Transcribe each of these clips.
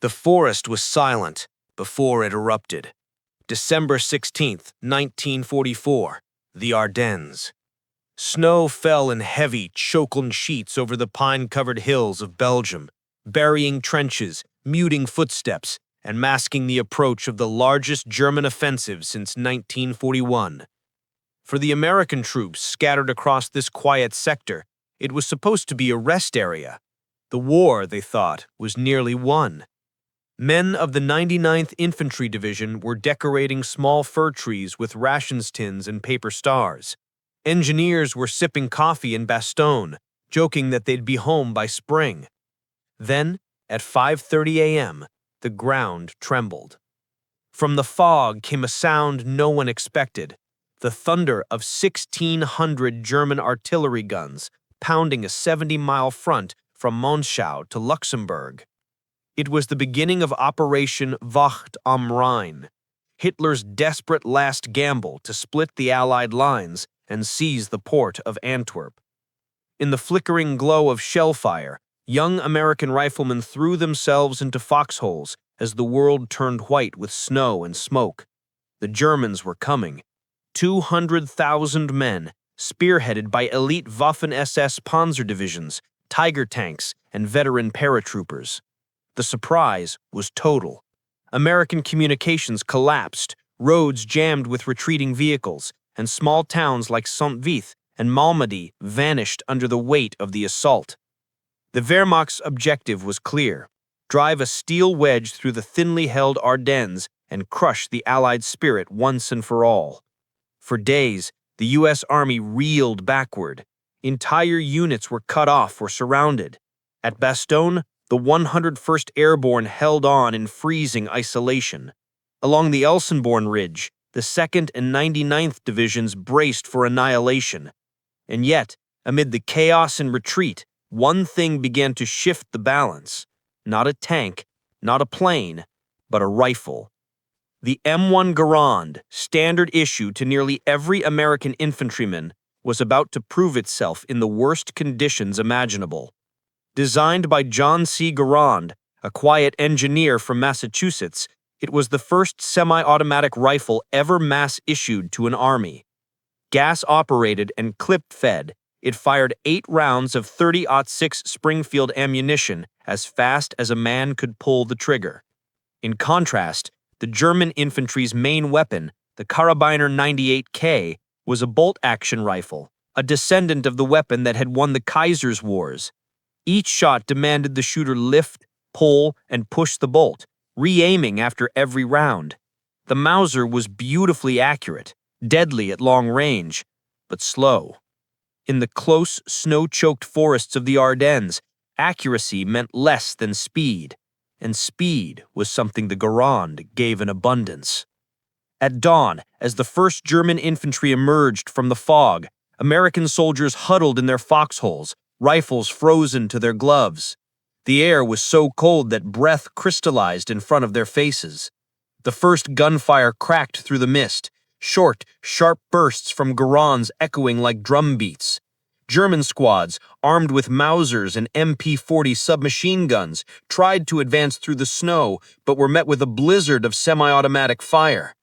The forest was silent before it erupted. December 16th, 1944, the Ardennes. Snow fell in heavy, choking sheets over the pine-covered hills of Belgium, burying trenches, muting footsteps, and masking the approach of the largest German offensive since 1941. For the American troops scattered across this quiet sector, it was supposed to be a rest area. The war, they thought, was nearly won. Men of the 99th Infantry Division were decorating small fir trees with rations tins and paper stars. Engineers were sipping coffee in Bastogne, joking that they'd be home by spring. Then, at 5:30 a.m., the ground trembled. From the fog came a sound no one expected, the thunder of 1,600 German artillery guns pounding a 70-mile front from Monschau to Luxembourg. It was the beginning of Operation Wacht am Rhein, Hitler's desperate last gamble to split the Allied lines and seize the port of Antwerp. In the flickering glow of shellfire, young American riflemen threw themselves into foxholes as the world turned white with snow and smoke. The Germans were coming. 200,000 men, spearheaded by elite Waffen-SS Panzer divisions, Tiger tanks, and veteran paratroopers. The surprise was total. American communications collapsed, roads jammed with retreating vehicles, and small towns like Saint-Vith and Malmedy vanished under the weight of the assault. The Wehrmacht's objective was clear: drive a steel wedge through the thinly held Ardennes and crush the Allied spirit once and for all. For days, the U.S. Army reeled backward. Entire units were cut off or surrounded. At Bastogne, the 101st Airborne held on in freezing isolation. Along the Elsenborn Ridge, the 2nd and 99th Divisions braced for annihilation. And yet, amid the chaos and retreat, one thing began to shift the balance. Not a tank, not a plane, but a rifle. The M1 Garand, standard issue to nearly every American infantryman, was about to prove itself in the worst conditions imaginable. Designed by John C. Garand, a quiet engineer from Massachusetts, it was the first semi-automatic rifle ever mass-issued to an army. Gas-operated and clip-fed, it fired 8 rounds of .30-06 Springfield ammunition as fast as a man could pull the trigger. In contrast, the German infantry's main weapon, the Kar98k, was a bolt-action rifle, a descendant of the weapon that had won the Kaiser's Wars. Each shot demanded the shooter lift, pull, and push the bolt, re-aiming after every round. The Mauser was beautifully accurate, deadly at long range, but slow. In the close, snow-choked forests of the Ardennes, accuracy meant less than speed, and speed was something the Garand gave in abundance. At dawn, as the first German infantry emerged from the fog, American soldiers huddled in their foxholes, rifles frozen to their gloves. The air was so cold that breath crystallized in front of their faces. The first gunfire cracked through the mist, short, sharp bursts from Garands echoing like drum beats. German squads, armed with Mausers and MP-40 submachine guns, tried to advance through the snow, but were met with a blizzard of semi-automatic fire.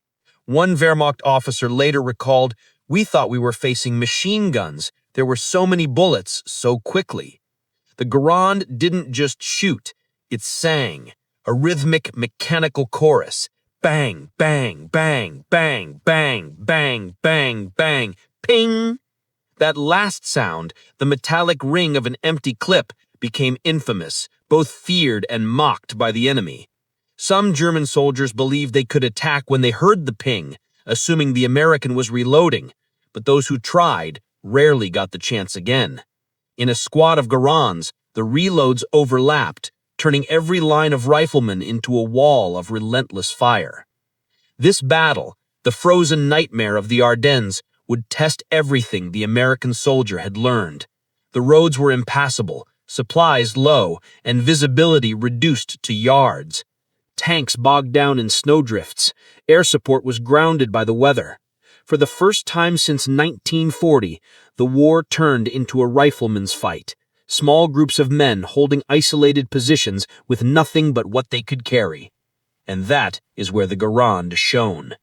One Wehrmacht officer later recalled, "We thought we were facing machine guns. There were so many bullets so quickly." The Garand didn't just shoot, it sang, a rhythmic, mechanical chorus. Bang, bang, bang, bang, bang, bang, bang, bang, ping! That last sound, the metallic ring of an empty clip, became infamous, both feared and mocked by the enemy. Some German soldiers believed they could attack when they heard the ping, assuming the American was reloading, but those who tried rarely got the chance again. In a squad of Garands, the reloads overlapped, turning every line of riflemen into a wall of relentless fire. This battle, the frozen nightmare of the Ardennes, would test everything the American soldier had learned. The roads were impassable, supplies low, and visibility reduced to yards. Tanks bogged down in snowdrifts. Air support was grounded by the weather. For the first time since 1940, the war turned into a rifleman's fight. small groups of men holding isolated positions with nothing but what they could carry. And that is where the Garand shone.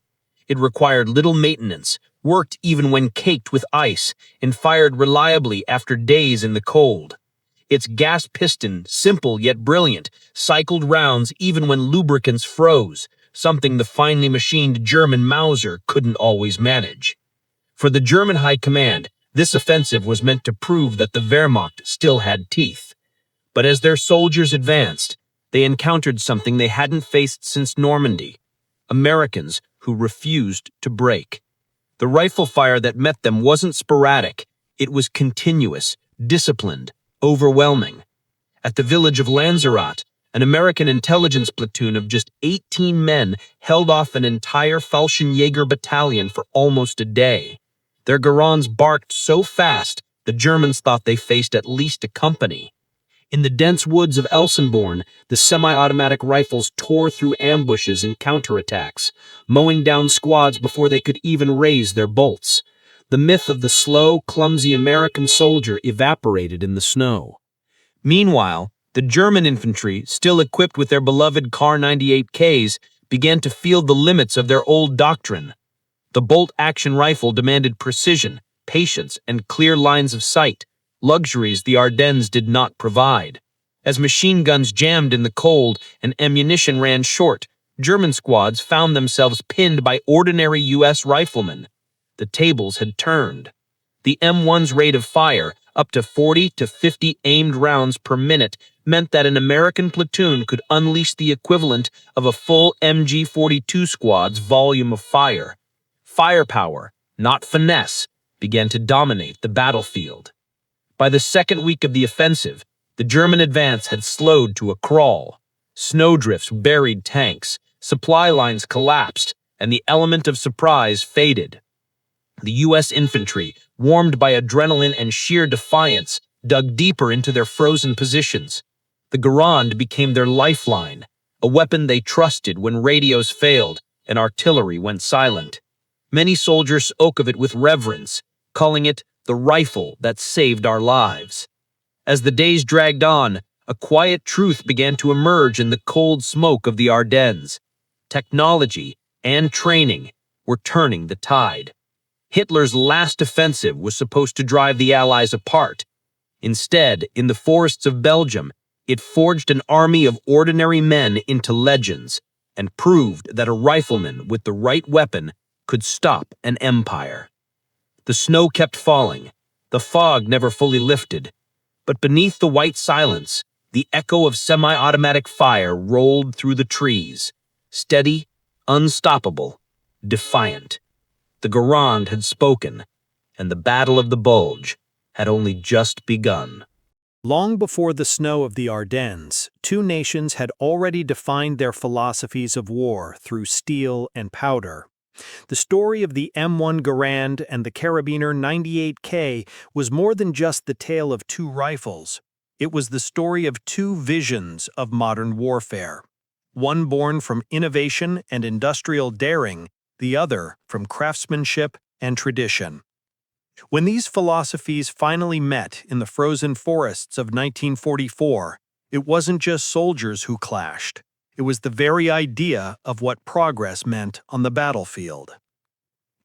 It required little maintenance, worked even when caked with ice, and fired reliably after days in the cold. Its gas piston, simple yet brilliant, cycled rounds even when lubricants froze, something the finely machined German Mauser couldn't always manage. For the German High Command, this offensive was meant to prove that the Wehrmacht still had teeth. But as their soldiers advanced, they encountered something they hadn't faced since Normandy: Americans who refused to break. The rifle fire that met them wasn't sporadic, it was continuous, disciplined, overwhelming. At the village of Lanzarote, an American intelligence platoon of just 18 men held off an entire Fallschirmjäger battalion for almost a day. Their Garands barked so fast, the Germans thought they faced at least a company. In the dense woods of Elsenborn, the semi-automatic rifles tore through ambushes and counterattacks, mowing down squads before they could even raise their bolts. The myth of the slow, clumsy American soldier evaporated in the snow. Meanwhile, the German infantry, still equipped with their beloved Kar98ks, began to feel the limits of their old doctrine. The bolt-action rifle demanded precision, patience, and clear lines of sight, luxuries the Ardennes did not provide. As machine guns jammed in the cold and ammunition ran short, German squads found themselves pinned by ordinary U.S. riflemen. The tables had turned. The M1's rate of fire, up to 40 to 50 aimed rounds per minute, meant that an American platoon could unleash the equivalent of a full MG-42 squad's volume of fire. Firepower, not finesse, began to dominate the battlefield. By the second week of the offensive, the German advance had slowed to a crawl. Snowdrifts buried tanks, supply lines collapsed, and the element of surprise faded. The U.S. infantry, warmed by adrenaline and sheer defiance, dug deeper into their frozen positions. The Garand became their lifeline, a weapon they trusted when radios failed and artillery went silent. Many soldiers spoke of it with reverence, calling it the rifle that saved our lives. As the days dragged on, a quiet truth began to emerge in the cold smoke of the Ardennes. Technology and training were turning the tide. Hitler's last offensive was supposed to drive the Allies apart. Instead, in the forests of Belgium, it forged an army of ordinary men into legends and proved that a rifleman with the right weapon could stop an empire. The snow kept falling. The fog never fully lifted. But beneath the white silence, the echo of semi-automatic fire rolled through the trees, steady, unstoppable, defiant. The Garand had spoken, and the Battle of the Bulge had only just begun. Long before the snow of the Ardennes, two nations had already defined their philosophies of war through steel and powder. The story of the M1 Garand and the Karabiner 98K was more than just the tale of two rifles. It was the story of two visions of modern warfare. One born from innovation and industrial daring, the other from craftsmanship and tradition. When these philosophies finally met in the frozen forests of 1944, it wasn't just soldiers who clashed. It was the very idea of what progress meant on the battlefield.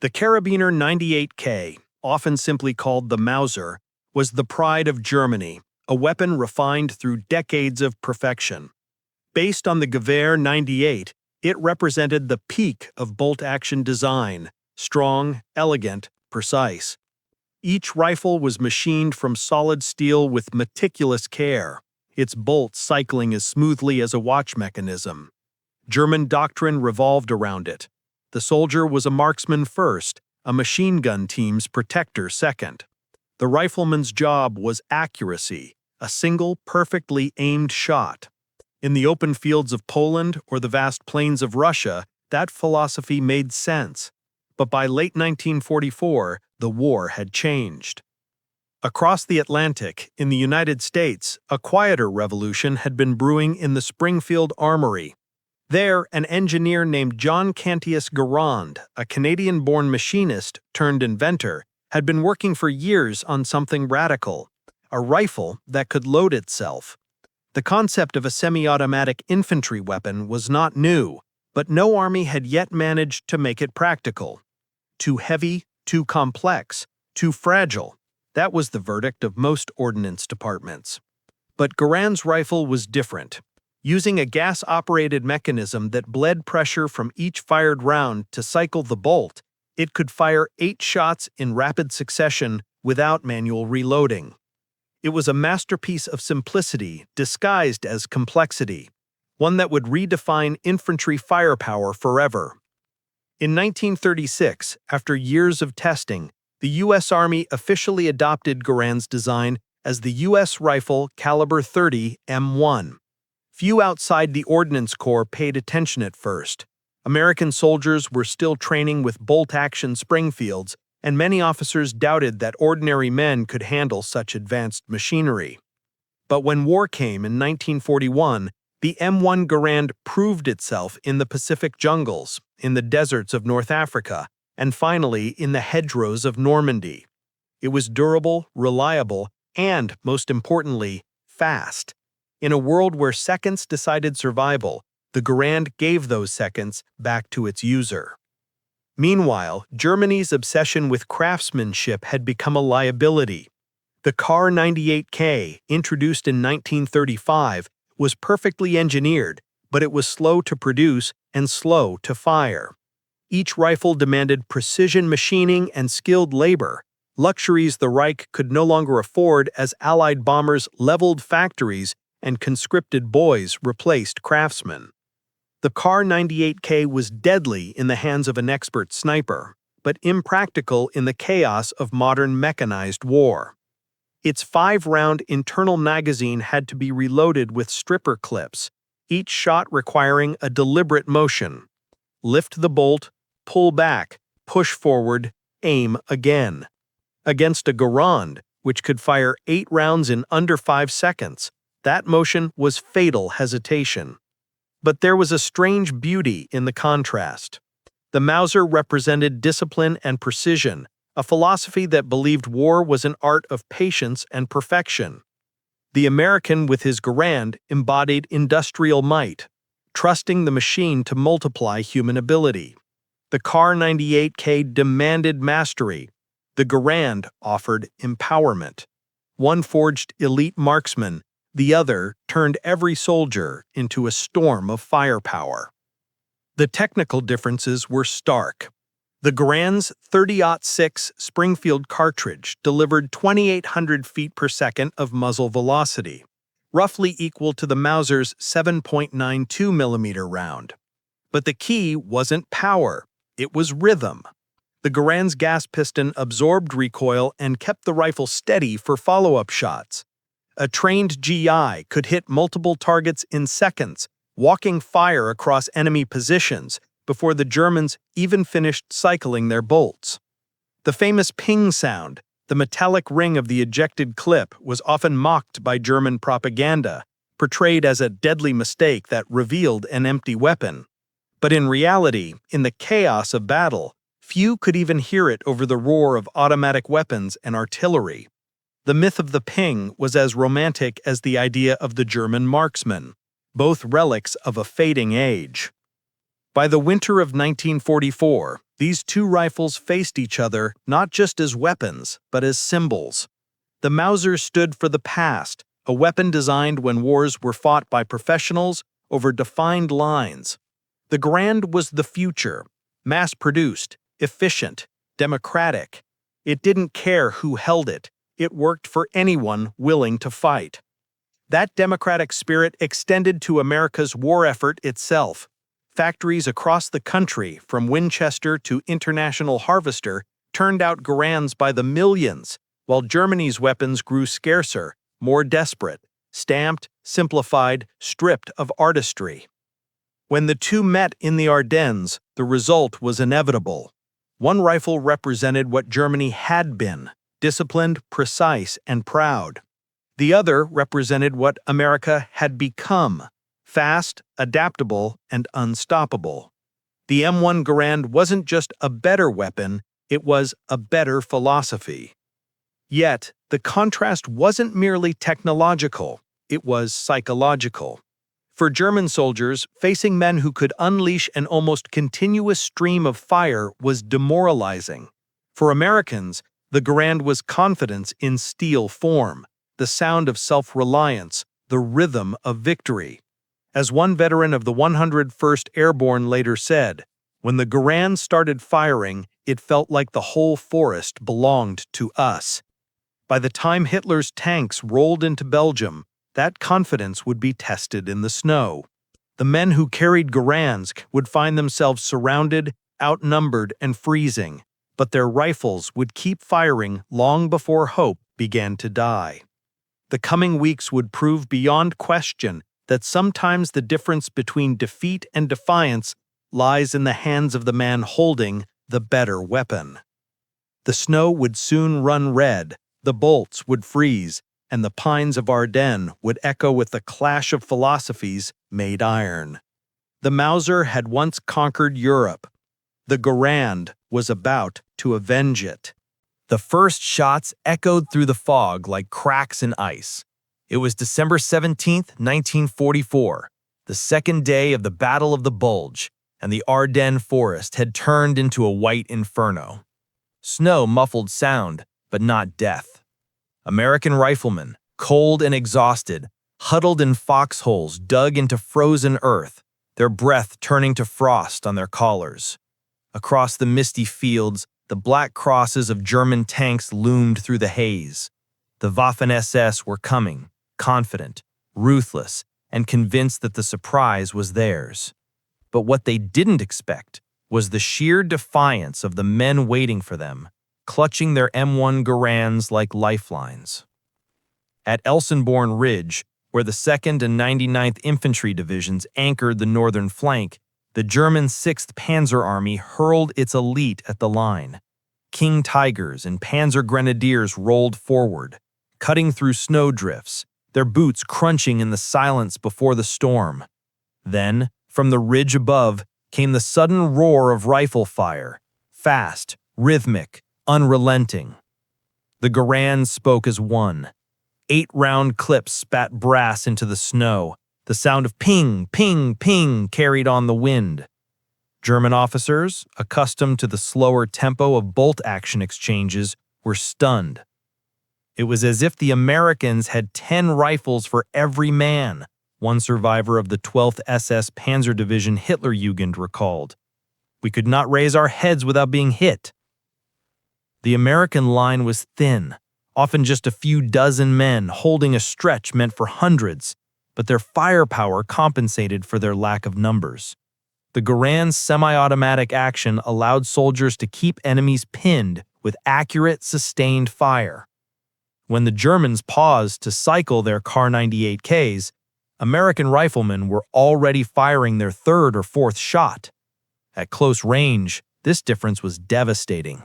The Karabiner 98K, often simply called the Mauser, was the pride of Germany, a weapon refined through decades of perfection. Based on the Gewehr 98, it represented the peak of bolt-action design, strong, elegant, precise. Each rifle was machined from solid steel with meticulous care, its bolts cycling as smoothly as a watch mechanism. German doctrine revolved around it. The soldier was a marksman first, a machine gun team's protector second. The rifleman's job was accuracy, a single, perfectly aimed shot. In the open fields of Poland or the vast plains of Russia, that philosophy made sense. But by late 1944, the war had changed. Across the Atlantic, in the United States, a quieter revolution had been brewing in the Springfield Armory. There, an engineer named John Cantius Garand, a Canadian-born machinist turned inventor, had been working for years on something radical: a rifle that could load itself. The concept of a semi-automatic infantry weapon was not new, but no army had yet managed to make it practical. Too heavy, too complex, too fragile. That was the verdict of most ordnance departments. But Garand's rifle was different. Using a gas-operated mechanism that bled pressure from each fired round to cycle the bolt, it could fire 8 shots in rapid succession without manual reloading. It was a masterpiece of simplicity disguised as complexity, one that would redefine infantry firepower forever. In 1936, after years of testing, the U.S. Army officially adopted Garand's design as the U.S. Rifle Caliber 30 M1. Few outside the Ordnance Corps paid attention at first. American soldiers were still training with bolt-action Springfields, and many officers doubted that ordinary men could handle such advanced machinery. But when war came in 1941, the M1 Garand proved itself in the Pacific jungles, in the deserts of North Africa, and finally in the hedgerows of Normandy. It was durable, reliable, and, most importantly, fast. In a world where seconds decided survival, the Garand gave those seconds back to its user. Meanwhile, Germany's obsession with craftsmanship had become a liability. The Kar98k, introduced in 1935, was perfectly engineered, but it was slow to produce and slow to fire. Each rifle demanded precision machining and skilled labor, luxuries the Reich could no longer afford as Allied bombers leveled factories and conscripted boys replaced craftsmen. The Kar98k was deadly in the hands of an expert sniper, but impractical in the chaos of modern mechanized war. Its 5-round internal magazine had to be reloaded with stripper clips, each shot requiring a deliberate motion. Lift the bolt, pull back, push forward, aim again. Against a Garand, which could fire 8 rounds in under 5 seconds, that motion was fatal hesitation. But there was a strange beauty in the contrast. The Mauser represented discipline and precision, a philosophy that believed war was an art of patience and perfection. The American with his Garand embodied industrial might, trusting the machine to multiply human ability. The Kar98k demanded mastery. The Garand offered empowerment. One forged elite marksmen, the other turned every soldier into a storm of firepower. The technical differences were stark. The Garand's 30-06 Springfield cartridge delivered 2,800 feet per second of muzzle velocity, roughly equal to the Mauser's 7.92 mm round. But the key wasn't power, it was rhythm. The Garand's gas piston absorbed recoil and kept the rifle steady for follow-up shots. A trained GI could hit multiple targets in seconds, walking fire across enemy positions before the Germans even finished cycling their bolts. The famous ping sound, the metallic ring of the ejected clip, was often mocked by German propaganda, portrayed as a deadly mistake that revealed an empty weapon. But in reality, in the chaos of battle, few could even hear it over the roar of automatic weapons and artillery. The myth of the ping was as romantic as the idea of the German marksman, both relics of a fading age. By the winter of 1944, these two rifles faced each other not just as weapons, but as symbols. The Mauser stood for the past, a weapon designed when wars were fought by professionals over defined lines. The Garand was the future, mass-produced, efficient, democratic. It didn't care who held it. It worked for anyone willing to fight. That democratic spirit extended to America's war effort itself. Factories across the country, from Winchester to International Harvester, turned out Garands by the millions, while Germany's weapons grew scarcer, more desperate, stamped, simplified, stripped of artistry. When the two met in the Ardennes, the result was inevitable. One rifle represented what Germany had been, disciplined, precise, and proud. The other represented what America had become, fast, adaptable, and unstoppable. The M1 Garand wasn't just a better weapon, it was a better philosophy. Yet, the contrast wasn't merely technological, it was psychological. For German soldiers, facing men who could unleash an almost continuous stream of fire was demoralizing. For Americans, the Garand was confidence in steel form, the sound of self-reliance, the rhythm of victory. As one veteran of the 101st Airborne later said, "When the Garand started firing, it felt like the whole forest belonged to us." By the time Hitler's tanks rolled into Belgium, that confidence would be tested in the snow. The men who carried Garands would find themselves surrounded, outnumbered, and freezing, but their rifles would keep firing long before hope began to die. The coming weeks would prove beyond question that sometimes the difference between defeat and defiance lies in the hands of the man holding the better weapon. The snow would soon run red, the bolts would freeze, and the pines of Ardennes would echo with the clash of philosophies made iron. The Mauser had once conquered Europe. The Garand was about to avenge it. The first shots echoed through the fog like cracks in ice. It was December 17th, 1944, the second day of the Battle of the Bulge, and the Ardennes forest had turned into a white inferno. Snow muffled sound, but not death. American riflemen, cold and exhausted, huddled in foxholes dug into frozen earth, their breath turning to frost on their collars. Across the misty fields, the black crosses of German tanks loomed through the haze. The Waffen-SS were coming, confident, ruthless, and convinced that the surprise was theirs. But what they didn't expect was the sheer defiance of the men waiting for them, clutching their M1 Garands like lifelines. At Elsenborn Ridge, where the 2nd and 99th Infantry Divisions anchored the northern flank, the German 6th Panzer Army hurled its elite at the line. King Tigers and Panzer Grenadiers rolled forward, cutting through snowdrifts, their boots crunching in the silence before the storm. Then, from the ridge above, came the sudden roar of rifle fire, fast, rhythmic, unrelenting. The Garands spoke as one. 8 round clips spat brass into the snow. The sound of ping, ping, ping carried on the wind. German officers, accustomed to the slower tempo of bolt-action exchanges, were stunned. It was as if the Americans had 10 rifles for every man, one survivor of the 12th SS Panzer Division Hitlerjugend recalled. We could not raise our heads without being hit. The American line was thin, often just a few dozen men holding a stretch meant for hundreds, but their firepower compensated for their lack of numbers. The Garand's semi-automatic action allowed soldiers to keep enemies pinned with accurate, sustained fire. When the Germans paused to cycle their Kar98ks, American riflemen were already firing their 3rd or 4th shot. At close range, this difference was devastating.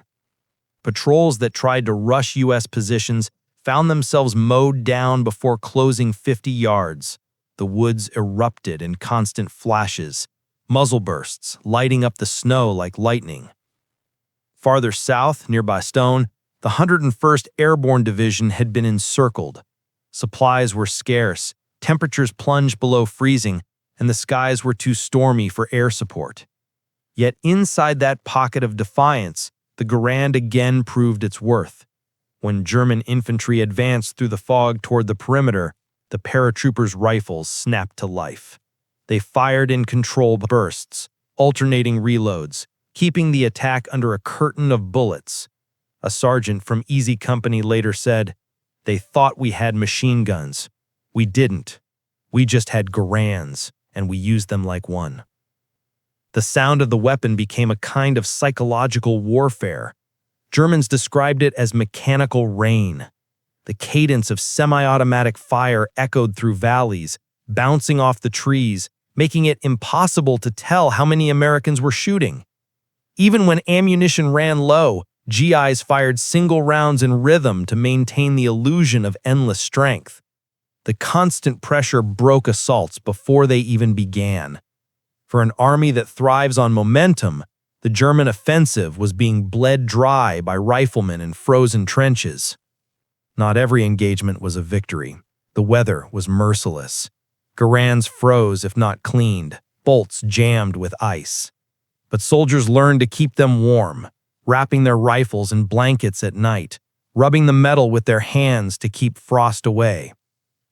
Patrols that tried to rush U.S. positions found themselves mowed down before closing 50 yards. The woods erupted in constant flashes, muzzle bursts lighting up the snow like lightning. Farther south, near Bastogne, the 101st Airborne Division had been encircled. Supplies were scarce, temperatures plunged below freezing, and the skies were too stormy for air support. Yet inside that pocket of defiance, the Garand again proved its worth. When German infantry advanced through the fog toward the perimeter, the paratroopers' rifles snapped to life. They fired in controlled bursts, alternating reloads, keeping the attack under a curtain of bullets. A sergeant from Easy Company later said, "They thought we had machine guns. We didn't. We just had Garands, and we used them like one." The sound of the weapon became a kind of psychological warfare. Germans described it as mechanical rain. The cadence of semi-automatic fire echoed through valleys, bouncing off the trees, making it impossible to tell how many Americans were shooting. Even when ammunition ran low, GIs fired single rounds in rhythm to maintain the illusion of endless strength. The constant pressure broke assaults before they even began. For an army that thrives on momentum, the German offensive was being bled dry by riflemen in frozen trenches. Not every engagement was a victory. The weather was merciless. Garands froze if not cleaned, bolts jammed with ice. But soldiers learned to keep them warm, wrapping their rifles in blankets at night, rubbing the metal with their hands to keep frost away.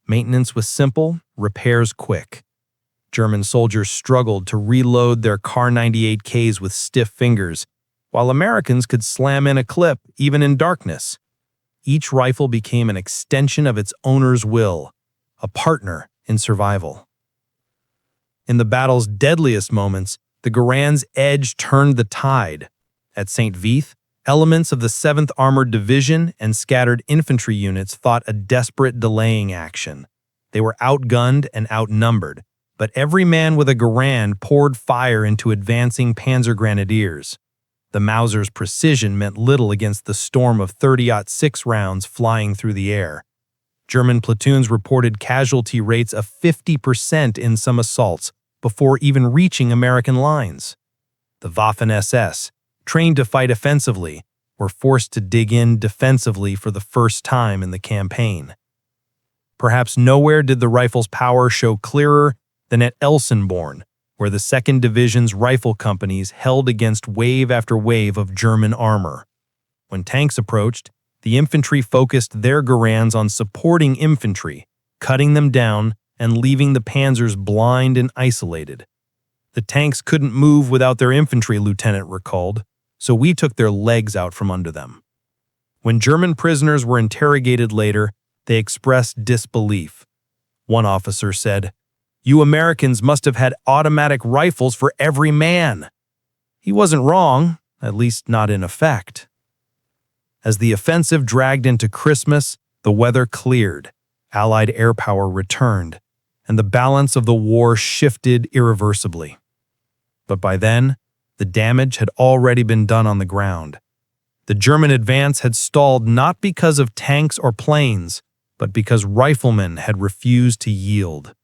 Maintenance was simple, repairs quick. German soldiers struggled to reload their Kar98ks with stiff fingers, while Americans could slam in a clip even in darkness. Each rifle became an extension of its owner's will, a partner in survival. In the battle's deadliest moments, the Garand's edge turned the tide. At St. Vith, elements of the 7th Armored Division and scattered infantry units fought a desperate delaying action. They were outgunned and outnumbered, but every man with a Garand poured fire into advancing Panzer Grenadiers. The Mauser's precision meant little against the storm of 30-06 rounds flying through the air. German platoons reported casualty rates of 50% in some assaults before even reaching American lines. The Waffen-SS, trained to fight offensively, were forced to dig in defensively for the first time in the campaign. Perhaps nowhere did the rifle's power show clearer than at Elsenborn, where the 2nd Division's rifle companies held against wave after wave of German armor. When tanks approached, the infantry focused their Garands on supporting infantry, cutting them down and leaving the panzers blind and isolated. The tanks couldn't move without their infantry, Lieutenant recalled, so we took their legs out from under them. When German prisoners were interrogated later, they expressed disbelief. One officer said, "You Americans must have had automatic rifles for every man." He wasn't wrong, at least not in effect. As the offensive dragged into Christmas, the weather cleared, Allied air power returned, and the balance of the war shifted irreversibly. But by then, the damage had already been done on the ground. The German advance had stalled not because of tanks or planes, but because riflemen had refused to yield.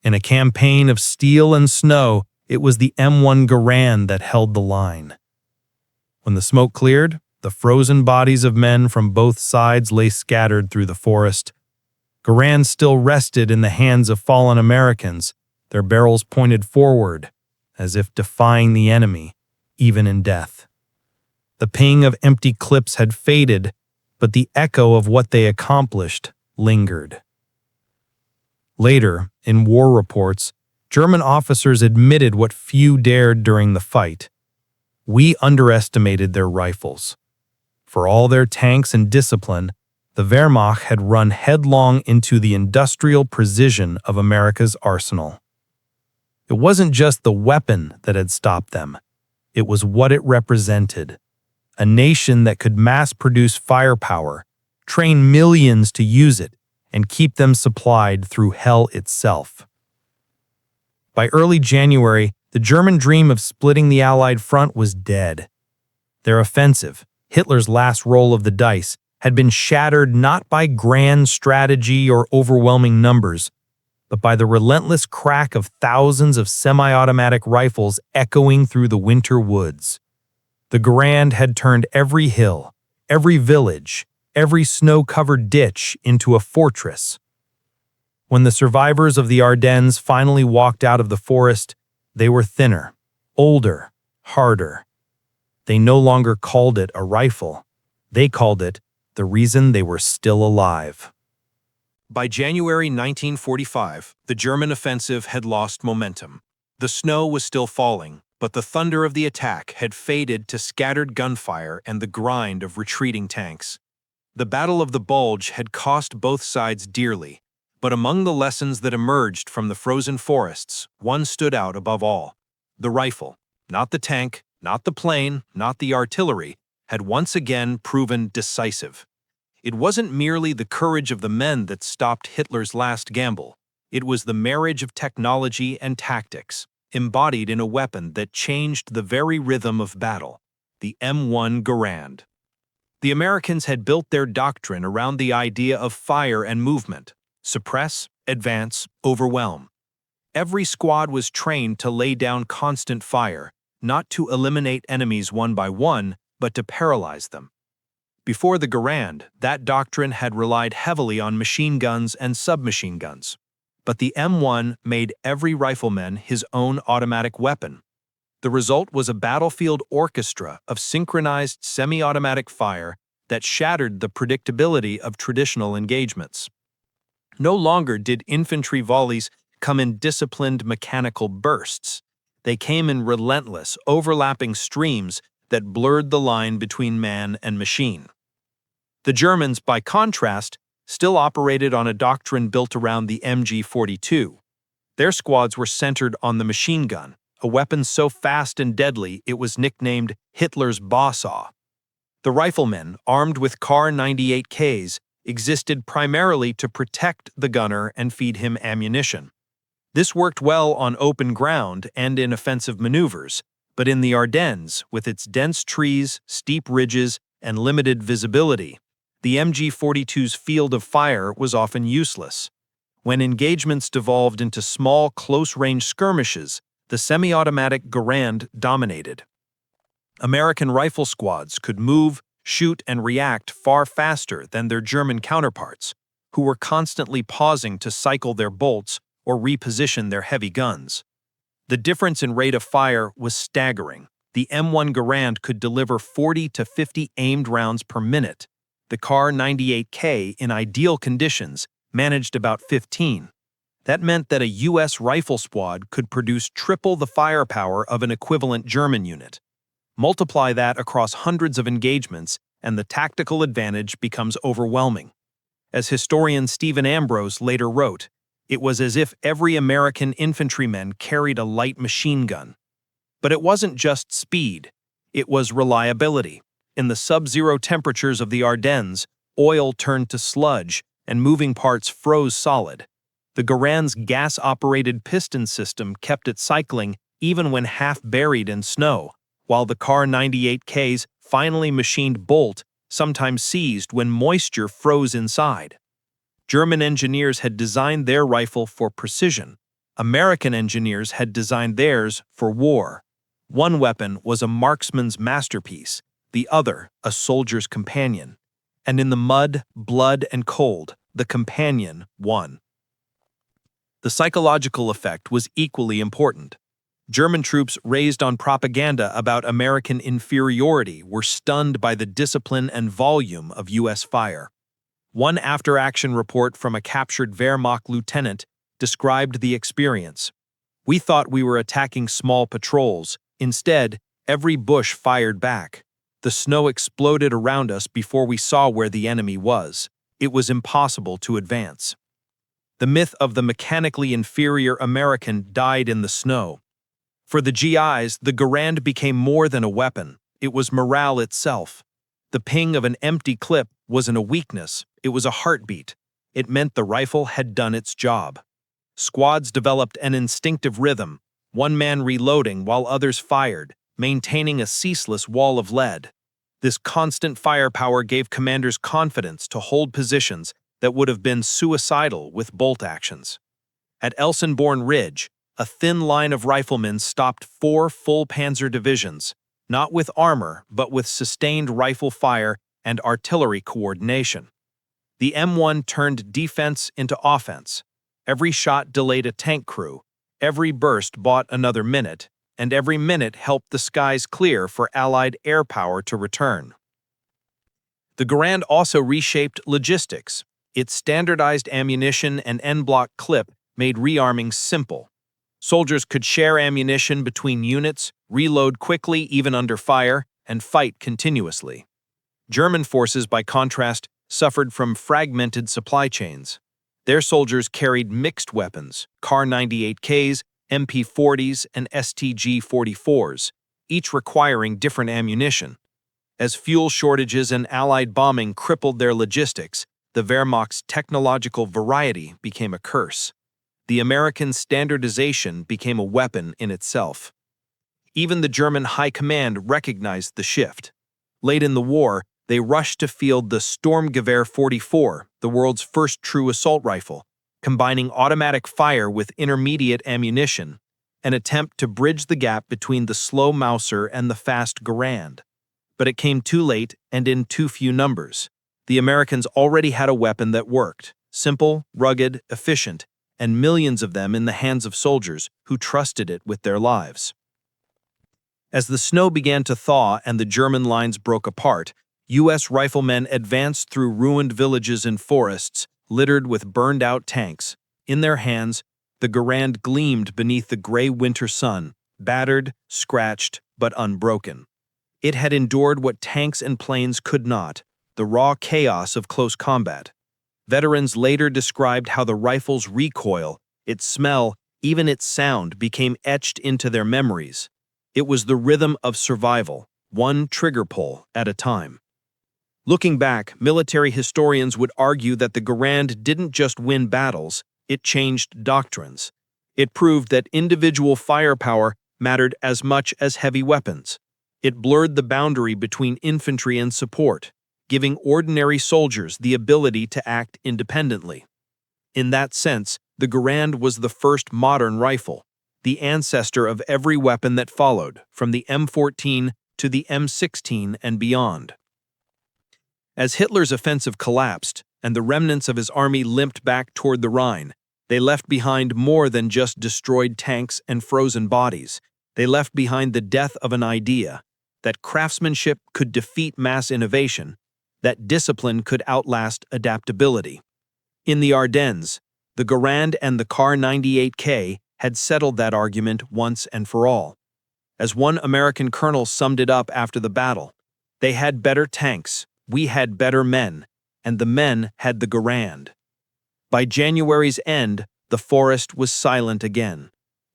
In a campaign of steel and snow, it was the M1 Garand that held the line. When the smoke cleared, the frozen bodies of men from both sides lay scattered through the forest. Garand still rested in the hands of fallen Americans, their barrels pointed forward, as if defying the enemy, even in death. The ping of empty clips had faded, but the echo of what they accomplished lingered. Later, in war reports, German officers admitted what few dared during the fight. We underestimated their rifles. For all their tanks and discipline, the Wehrmacht had run headlong into the industrial precision of America's arsenal. It wasn't just the weapon that had stopped them. It was what it represented. A nation that could mass-produce firepower, train millions to use it, and keep them supplied through hell itself. By early January, the German dream of splitting the Allied front was dead. Their offensive, Hitler's last roll of the dice, had been shattered not by grand strategy or overwhelming numbers, but by the relentless crack of thousands of semi-automatic rifles echoing through the winter woods. The Garand had turned every hill, every village, every snow-covered ditch into a fortress. When the survivors of the Ardennes finally walked out of the forest, they were thinner, older, harder. They no longer called it a rifle. They called it the reason they were still alive. By January 1945, the German offensive had lost momentum. The snow was still falling, but the thunder of the attack had faded to scattered gunfire and the grind of retreating tanks. The Battle of the Bulge had cost both sides dearly, but among the lessons that emerged from the frozen forests, one stood out above all. The rifle, not the tank, not the plane, not the artillery, had once again proven decisive. It wasn't merely the courage of the men that stopped Hitler's last gamble. It was the marriage of technology and tactics, embodied in a weapon that changed the very rhythm of battle, the M1 Garand. The Americans had built their doctrine around the idea of fire and movement: suppress, advance, overwhelm. Every squad was trained to lay down constant fire, not to eliminate enemies one by one, but to paralyze them. Before the Garand, that doctrine had relied heavily on machine guns and submachine guns. But the M1 made every rifleman his own automatic weapon. The result was a battlefield orchestra of synchronized semi-automatic fire that shattered the predictability of traditional engagements. No longer did infantry volleys come in disciplined mechanical bursts. They came in relentless, overlapping streams that blurred the line between man and machine. The Germans, by contrast, still operated on a doctrine built around the MG42. Their squads were centered on the machine gun, a weapon so fast and deadly it was nicknamed Hitler's Bawsaw. The riflemen, armed with Kar98ks, existed primarily to protect the gunner and feed him ammunition. This worked well on open ground and in offensive maneuvers, but in the Ardennes, with its dense trees, steep ridges, and limited visibility, the MG42's field of fire was often useless. When engagements devolved into small, close-range skirmishes, the semi-automatic Garand dominated. American rifle squads could move, shoot, and react far faster than their German counterparts, who were constantly pausing to cycle their bolts or reposition their heavy guns. The difference in rate of fire was staggering. The M1 Garand could deliver 40 to 50 aimed rounds per minute. The Kar98k, in ideal conditions, managed about 15. That meant that a U.S. rifle squad could produce triple the firepower of an equivalent German unit. Multiply that across hundreds of engagements, and the tactical advantage becomes overwhelming. As historian Stephen Ambrose later wrote, it was as if every American infantryman carried a light machine gun. But it wasn't just speed, it was reliability. In the sub-zero temperatures of the Ardennes, oil turned to sludge and moving parts froze solid. The Garand's gas-operated piston system kept it cycling even when half buried in snow, while the Kar98k's finely machined bolt sometimes seized when moisture froze inside. German engineers had designed their rifle for precision. American engineers had designed theirs for war. One weapon was a marksman's masterpiece, the other a soldier's companion. And in the mud, blood, and cold, the companion won. The psychological effect was equally important. German troops raised on propaganda about American inferiority were stunned by the discipline and volume of U.S. fire. One after-action report from a captured Wehrmacht lieutenant described the experience. "We thought we were attacking small patrols. Instead, every bush fired back. The snow exploded around us before we saw where the enemy was. It was impossible to advance." The myth of the mechanically inferior American died in the snow. For the GIs, the Garand became more than a weapon. It was morale itself. The ping of an empty clip wasn't a weakness, it was a heartbeat. It meant the rifle had done its job. Squads developed an instinctive rhythm, one man reloading while others fired, maintaining a ceaseless wall of lead. This constant firepower gave commanders confidence to hold positions that would have been suicidal with bolt actions. At Elsenborn Ridge, a thin line of riflemen stopped 4 full panzer divisions, not with armor, but with sustained rifle fire and artillery coordination. The M1 turned defense into offense. Every shot delayed a tank crew, every burst bought another minute, and every minute helped the skies clear for Allied air power to return. The Garand also reshaped logistics. Its standardized ammunition and en-bloc clip made rearming simple. Soldiers could share ammunition between units, reload quickly even under fire, and fight continuously. German forces, by contrast, suffered from fragmented supply chains. Their soldiers carried mixed weapons, Kar98ks, MP40s, and STG-44s, each requiring different ammunition. As fuel shortages and Allied bombing crippled their logistics, the Wehrmacht's technological variety became a curse. The American standardization became a weapon in itself. Even the German High Command recognized the shift. Late in the war, they rushed to field the Sturmgewehr 44, the world's first true assault rifle, combining automatic fire with intermediate ammunition, an attempt to bridge the gap between the slow Mauser and the fast Garand. But it came too late and in too few numbers. The Americans already had a weapon that worked, simple, rugged, efficient, and millions of them in the hands of soldiers who trusted it with their lives. As the snow began to thaw and the German lines broke apart, U.S. riflemen advanced through ruined villages and forests littered with burned-out tanks. In their hands, the Garand gleamed beneath the gray winter sun, battered, scratched, but unbroken. It had endured what tanks and planes could not, the raw chaos of close combat. Veterans later described how the rifle's recoil, its smell, even its sound became etched into their memories. It was the rhythm of survival, one trigger pull at a time. Looking back, military historians would argue that the Garand didn't just win battles, it changed doctrines. It proved that individual firepower mattered as much as heavy weapons. It blurred the boundary between infantry and support, giving ordinary soldiers the ability to act independently. In that sense, the Garand was the first modern rifle, the ancestor of every weapon that followed, from the M14 to the M16 and beyond. As Hitler's offensive collapsed and the remnants of his army limped back toward the Rhine, they left behind more than just destroyed tanks and frozen bodies. They left behind the death of an idea, that craftsmanship could defeat mass innovation, that discipline could outlast adaptability. In the Ardennes, the Garand and the Kar98k had settled that argument once and for all. As one American colonel summed it up after the battle, "They had better tanks, we had better men, and the men had the Garand." By January's end, the forest was silent again.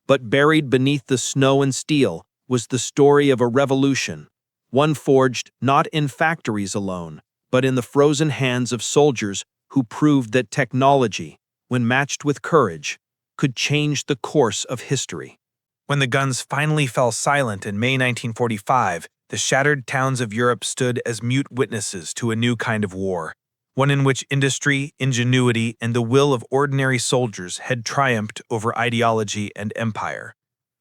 But buried beneath the snow and steel was the story of a revolution, one forged not in factories alone, but in the frozen hands of soldiers who proved that technology, when matched with courage, could change the course of history. When the guns finally fell silent in May 1945, the shattered towns of Europe stood as mute witnesses to a new kind of war, one in which industry, ingenuity, and the will of ordinary soldiers had triumphed over ideology and empire.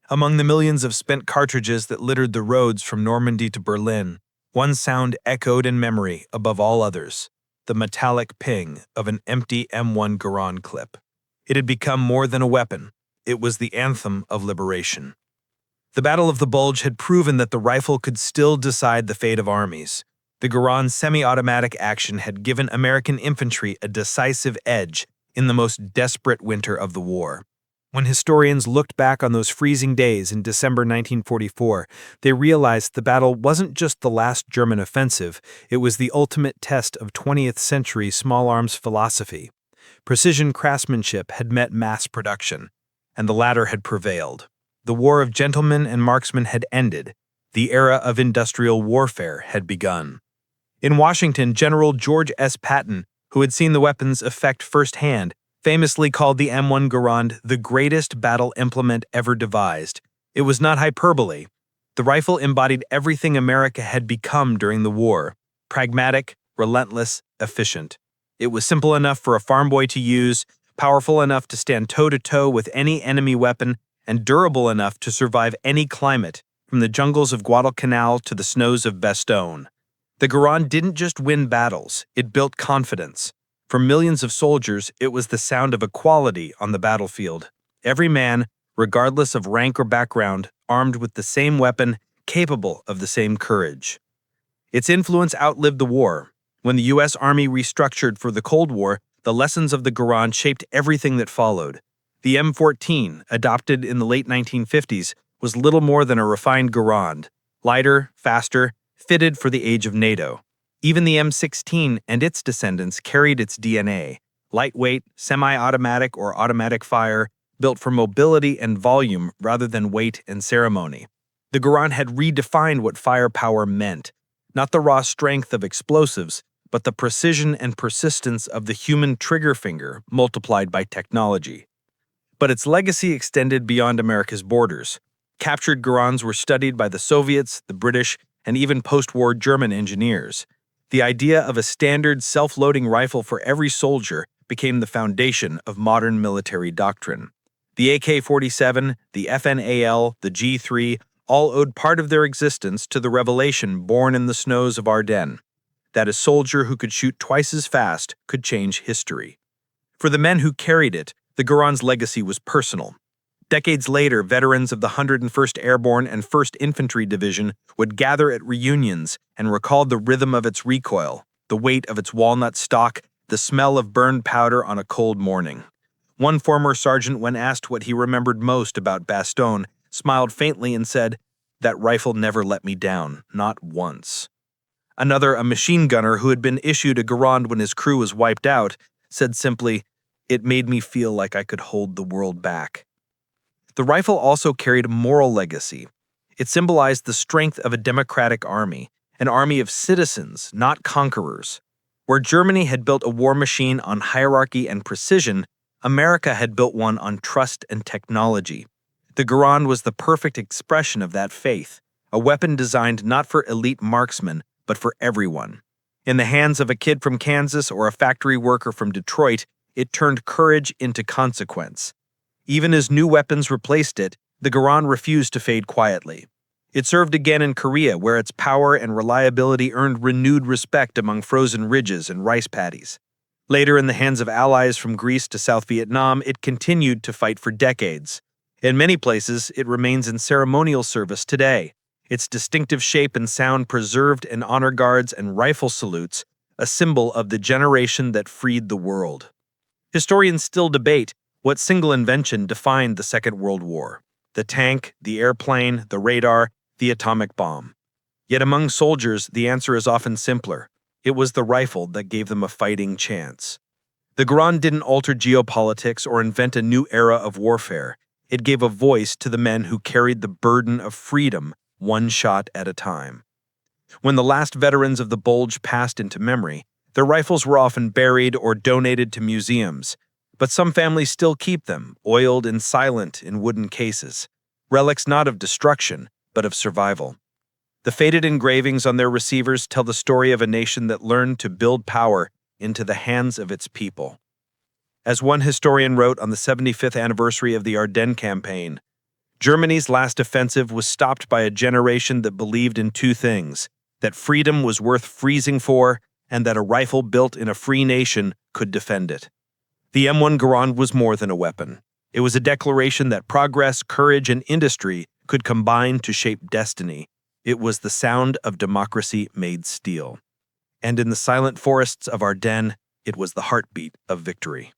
Among the millions of spent cartridges that littered the roads from Normandy to Berlin, one sound echoed in memory above all others: the metallic ping of an empty M1 Garand clip. It had become more than a weapon. It was the anthem of liberation. The Battle of the Bulge had proven that the rifle could still decide the fate of armies. The Garand semi-automatic action had given American infantry a decisive edge in the most desperate winter of the war. When historians looked back on those freezing days in December 1944, they realized the battle wasn't just the last German offensive, it was the ultimate test of 20th century small arms philosophy. Precision craftsmanship had met mass production, and the latter had prevailed. The war of gentlemen and marksmen had ended. The era of industrial warfare had begun. In Washington, General George S. Patton, who had seen the weapon's effect firsthand, famously called the M1 Garand the greatest battle implement ever devised. It was not hyperbole. The rifle embodied everything America had become during the war: pragmatic, relentless, efficient. It was simple enough for a farm boy to use, powerful enough to stand toe-to-toe with any enemy weapon, and durable enough to survive any climate, from the jungles of Guadalcanal to the snows of Bastogne. The Garand didn't just win battles, it built confidence. For millions of soldiers, it was the sound of equality on the battlefield. Every man, regardless of rank or background, armed with the same weapon, capable of the same courage. Its influence outlived the war. When the U.S. Army restructured for the Cold War, the lessons of the Garand shaped everything that followed. The M14, adopted in the late 1950s, was little more than a refined Garand, lighter, faster, fitted for the age of NATO. Even the M16 and its descendants carried its DNA: lightweight, semi-automatic or automatic fire, built for mobility and volume rather than weight and ceremony. The Garand had redefined what firepower meant, not the raw strength of explosives, but the precision and persistence of the human trigger finger multiplied by technology. But its legacy extended beyond America's borders. Captured Garands were studied by the Soviets, the British, and even post-war German engineers. The idea of a standard self-loading rifle for every soldier became the foundation of modern military doctrine. The AK-47, the FNAL, the G3, all owed part of their existence to the revelation born in the snows of Ardennes, that a soldier who could shoot twice as fast could change history. For the men who carried it, the Garand's legacy was personal. Decades later, veterans of the 101st Airborne and 1st Infantry Division would gather at reunions and recall the rhythm of its recoil, the weight of its walnut stock, the smell of burned powder on a cold morning. One former sergeant, when asked what he remembered most about Bastogne, smiled faintly and said, "That rifle never let me down, not once." Another, a machine gunner who had been issued a Garand when his crew was wiped out, said simply, "It made me feel like I could hold the world back." The rifle also carried a moral legacy. It symbolized the strength of a democratic army, an army of citizens, not conquerors. Where Germany had built a war machine on hierarchy and precision, America had built one on trust and technology. The Garand was the perfect expression of that faith, a weapon designed not for elite marksmen, but for everyone. In the hands of a kid from Kansas or a factory worker from Detroit, it turned courage into consequence. Even as new weapons replaced it, the Garand refused to fade quietly. It served again in Korea, where its power and reliability earned renewed respect among frozen ridges and rice paddies. Later, in the hands of allies from Greece to South Vietnam, it continued to fight for decades. In many places, it remains in ceremonial service today, its distinctive shape and sound preserved in honor guards and rifle salutes, a symbol of the generation that freed the world. Historians still debate what single invention defined the Second World War: the tank, the airplane, the radar, the atomic bomb. Yet among soldiers, the answer is often simpler. It was the rifle that gave them a fighting chance. The Garand didn't alter geopolitics or invent a new era of warfare. It gave a voice to the men who carried the burden of freedom, one shot at a time. When the last veterans of the Bulge passed into memory, their rifles were often buried or donated to museums, but some families still keep them, oiled and silent in wooden cases, relics not of destruction, but of survival. The faded engravings on their receivers tell the story of a nation that learned to build power into the hands of its people. As one historian wrote on the 75th anniversary of the Ardennes campaign, Germany's last offensive was stopped by a generation that believed in two things: that freedom was worth freezing for, and that a rifle built in a free nation could defend it. The M1 Garand was more than a weapon. It was a declaration that progress, courage, and industry could combine to shape destiny. It was the sound of democracy made steel. And in the silent forests of Ardennes, it was the heartbeat of victory.